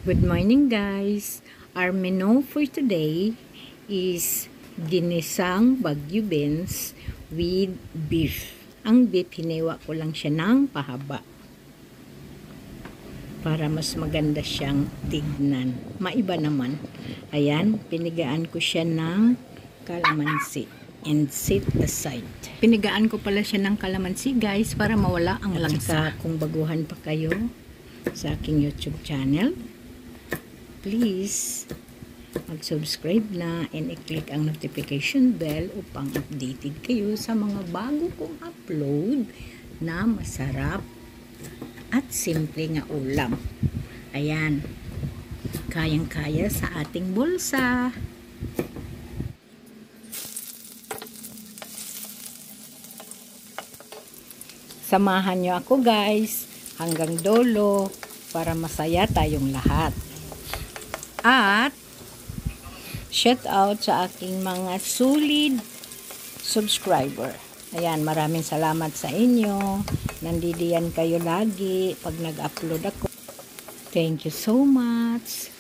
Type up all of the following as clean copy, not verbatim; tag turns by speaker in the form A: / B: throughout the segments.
A: Good morning guys! Our menu for today is ginisang Baguio beans with beef. Ang beef, hiniwa ko lang siya ng pahaba para mas maganda siyang tignan. Maiba naman. Ayan, pinigaan ko siya ng kalamansi and set aside. Pinigaan ko pala siya ng kalamansi guys para mawala ang langsa. Kung baguhan pa kayo sa aking YouTube channel, please mag-subscribe na and i-click ang notification bell upang updated kayo sa mga bago kong upload na masarap at simple nga ulam. Ayan, kayang-kaya sa ating bulsa. Samahan nyo ako guys hanggang dulo para masaya tayong lahat. At shout out sa aking mga solid subscriber. Ayan, maraming salamat sa inyo. Nandidiyan kayo lagi pag nag-upload ako. Thank you so much.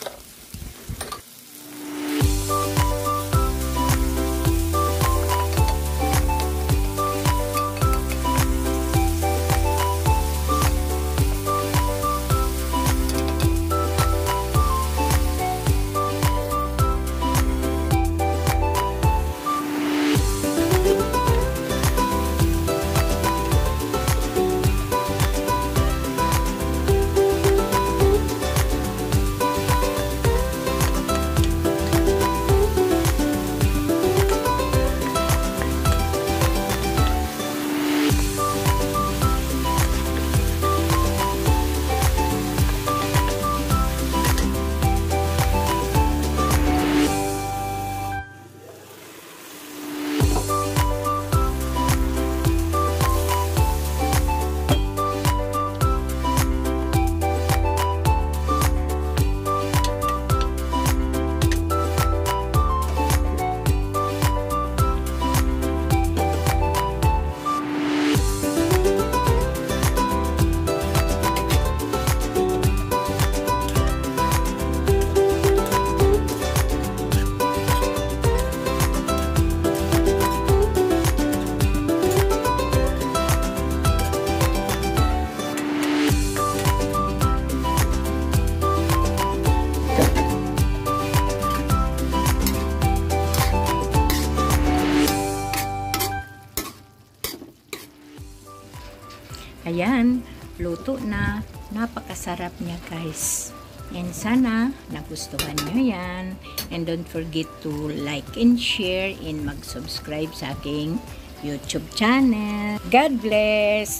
A: Ayan, luto na. Napakasarap niya guys. And sana nagustuhan nyo yan. And don't forget to like and share and mag-subscribe sa aking YouTube channel. God bless!